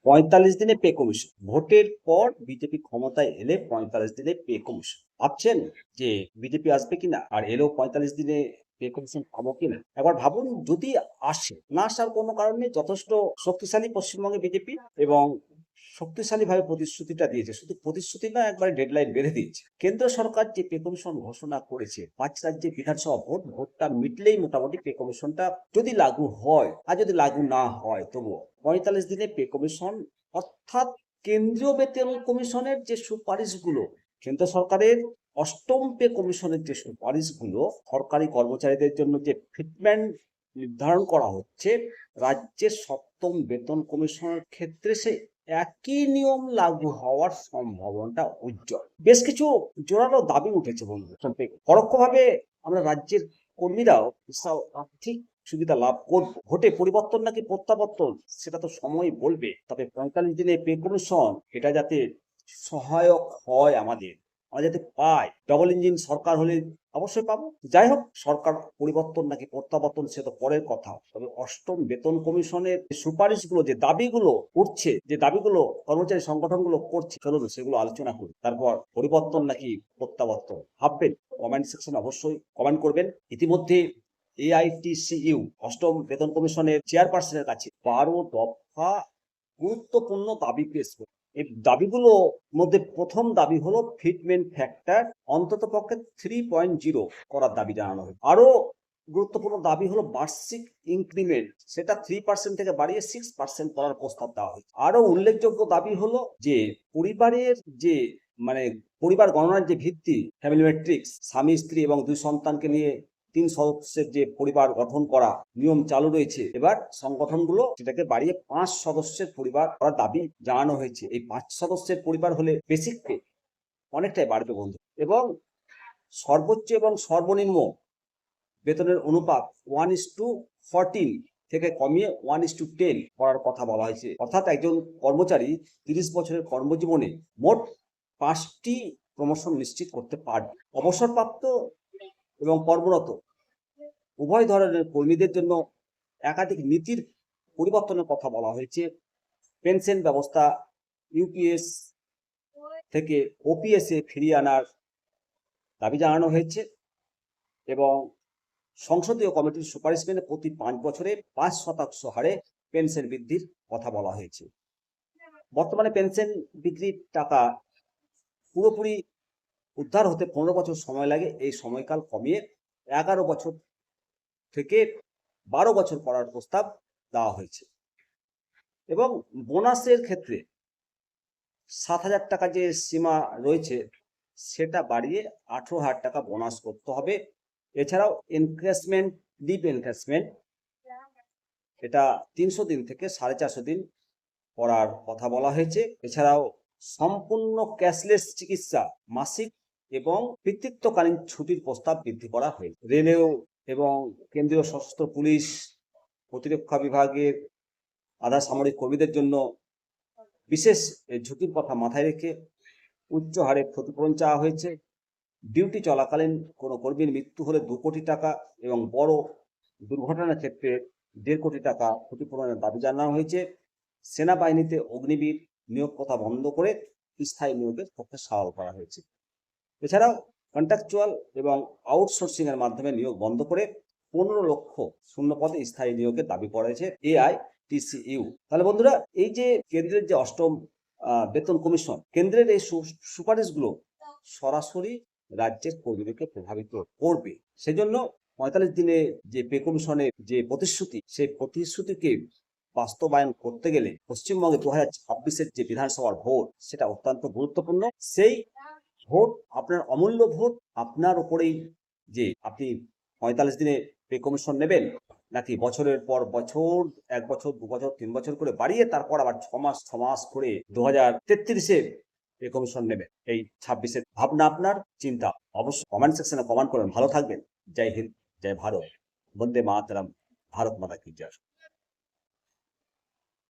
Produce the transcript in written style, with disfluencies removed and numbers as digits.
45 দিনে pay commission. ভোটের পর বিজেপি ক্ষমতায় এলে 45 দিনে পে কমিশন। ভাবছেন যে বিজেপি আসবে কিনা, আর এলেও 45 দিনে পে কমিশন পাবো কিনা? একবার ভাবুন, যদি আসে, না আসার কোনো কারণ নেই। যথেষ্ট শক্তিশালী পশ্চিমবঙ্গে বিজেপি, এবং শক্তিশালী ভাবে প্রতিশ্রুতিটা দিয়েছে। শুধু প্রতিশ্রুতি না, একবার ডেডলাইন বেঁধে দিয়েছে। কেন্দ্র সরকার যে পে কমিশন ঘোষণা করেছে, 5 রাজ্যে বিধানসভা ভোটটা মিটলেই মোটামুটি পে কমিশনটা যদি লাগু হয়, আর যদি লাগু না হয় তবুও 45 দিনে পে কমিশন, অর্থাৎ কেন্দ্রীয় বেতন কমিশনের যে সুপারিশগুলো, কেন্দ্র সরকারের অষ্টম পে কমিশনের যে সুপারিশগুলো সরকারি কর্মচারীদের জন্য যে ফিটমেন্ট নির্ধারণ করা হচ্ছে, রাজ্যের সপ্তম বেতন কমিশনের ক্ষেত্রে সে একই নিয়ম লাগু হওয়ার সম্ভাবনাটা উজ্জ্বল। বেশ কিছু জোরালো দাবি উঠেছে বন্ধু। পরোক্ষভাবে আমরা রাজ্যের কর্মীরাও আর্থিক সুবিধা লাভ করব। ভোটে পরিবর্তন নাকি প্রত্যাবর্তন, সেটা তো সময় বলবে। তবে 45 দিনে পে কমিশন এটা যাতে সহায়ক হয়, আমরা যাতে পাই। ডবল ইঞ্জিন সরকার হলে অবশ্যই পাবো। যাই হোক, সরকার পরিবর্তন নাকি প্রত্যাবর্তন সে তো পরের কথা। তবে অষ্টম বেতন কমিশনের সুপারিশগুলো, যে দাবিগুলো উঠছে, যে দাবিগুলো কর্মচারী সংগঠনগুলো করছে, চলুন সেগুলো আলোচনা করি। তারপর পরিবর্তন নাকি প্রত্যাবর্তন ভাববেন। কমেন্ট সেকশনে অবশ্যই কমেন্ট করবেন। ইতিমধ্যে এআইটিসিইউ অষ্টম বেতন কমিশনের চেয়ারপারসনের কাছে 12 দফা গুরুত্বপূর্ণ দাবি পেশ করে। এই দাবিগুলোর মধ্যে প্রথম দাবি হলো ফিটমেন্ট ফ্যাক্টর অন্তত পক্ষে 3.0 করার দাবি জানানো হয়েছে। আরো গুরুত্বপূর্ণ দাবি হলো বার্ষিক ইনক্রিমেন্ট, সেটা 3% থেকে বাড়িয়ে 6% করার প্রস্তাব দেওয়া হয়েছে। আরো উল্লেখযোগ্য দাবি হলো যে পরিবারের যে পরিবার গণনার যে ভিত্তি, ফ্যামিলি ম্যাট্রিক্স, স্বামী স্ত্রী এবং 2 সন্তানকে নিয়ে 3 সদস্যের যে পরিবার গঠন করা নিয়ম চালু রয়েছে, এবার সংগঠনগুলো সেটাকে বাড়িয়ে 5 সদস্যের পরিবার করার দাবি জানানো হয়েছে। এই 5 সদস্যের পরিবার হলে বেসিক পে অনেকটাই বাড়বে বন্ধু। এবং সর্বোচ্চ এবং সর্বনিম্ন বেতনের অনুপাত 1:14 থেকে কমিয়ে 1:10 করার কথা বলা হয়েছে। অর্থাৎ একজন কর্মচারী 30 বছরের কর্মজীবনে মোট 5টি প্রমোশন নিশ্চিত করতে পারবে। অবসরপ্রাপ্ত এবং কর্মরত উভয় ধরনের কর্মীদের জন্য একাধিক নীতির পরিবর্তনের কথা বলা হয়েছে। পেনশন ব্যবস্থা ইউপিএস থেকে ওপিএসে ফিরিয়ে আনার দাবি জানানো হয়েছে, এবং সংসদীয় কমিটির সুপারিশ মেনে প্রতি 5 বছরে 5% হারে পেনশন বৃদ্ধির কথা বলা হয়েছে। বর্তমানে পেনশন বৃদ্ধির টাকা পুরোপুরি উদ্ধার হতে 15 বছর সময় লাগে। এই সময়কাল কমিয়ে 11 বছর থেকে 12 বছর করার প্রস্তাব দেওয়া হয়েছে। এবং বোনাসের ক্ষেত্রে 7,000 টাকা যে সীমা রয়েছে, সেটা বাড়িয়ে 18,000 টাকা বোনাস করতে হবে। এছাড়াও লিভ এনক্যাশমেন্ট, এটা 300 দিন থেকে 450 দিন করার কথা বলা হয়েছে। এছাড়াও সম্পূর্ণ ক্যাশলেস চিকিৎসা, মাসিক এবং পিতৃত্বকালীন ছুটির প্রস্তাব বৃদ্ধি করা হয়েছে। রেলেও এবং কেন্দ্রীয় সশস্ত্র পুলিশ, প্রতিরক্ষা বিভাগের আধা সামরিক কর্মীদের জন্য বিশেষ ঝুঁকির কথা মাথায় রেখে উচ্চ হারে ক্ষতিপূরণ চাওয়া হয়েছে। ডিউটি চলাকালীন কোনো কর্মীর মৃত্যু হলে 2 কোটি টাকা এবং বড় দুর্ঘটনার ক্ষেত্রে 1.5 কোটি টাকা ক্ষতিপূরণের দাবি জানানো হয়েছে। সেনাবাহিনীতে অগ্নিবীর নিয়োগ কথা বন্ধ করে স্থায়ী নিয়োগের পক্ষে সওয়াল করা হয়েছে। এছাড়াও কন্ট্রাকচুয়াল এবং আউটসোর্সিং এর মাধ্যমে নিয়োগ বন্ধ করে 15 লক্ষ শূন্য পদে স্থায়ী নিয়োগের দাবি করেছে এআইটিসিইউ। তাহলে বন্ধুরা, এই যে কেন্দ্রের যে অষ্টম বেতন কমিশন, কেন্দ্রের এই সুপারিশগুলো সরাসরি রাজ্যের কর্মীদেরকে প্রভাবিত করবে। সেজন্য 45 দিনে যে পে কমিশনের যে প্রতিশ্রুতি, সেই প্রতিশ্রুতিকে বাস্তবায়ন করতে গেলে পশ্চিমবঙ্গে 2026-এর যে বিধানসভার ভোট, সেটা অত্যন্ত গুরুত্বপূর্ণ। সেই ভোট, আপনার অমূল্য ভোট, আপনার উপরেই যে আপনি 45 দিনে পে কমিশন নেবেন, নাকি বছরের পর বছর, 1 বছর, 2 বছর, 3 বছর করে বাড়িয়ে তারপর আবার 6 মাস করে 2033-এ পে কমিশন নেবেন। এই 26-এর ভাবনা আপনার, চিন্তা। অবশ্যই কমেন্ট সেকশনে কমেন্ট করবেন। ভালো থাকবেন। জয় হিন্দ, জয় ভারত, বন্দে মাতরম, ভারত মাতা কি জয়।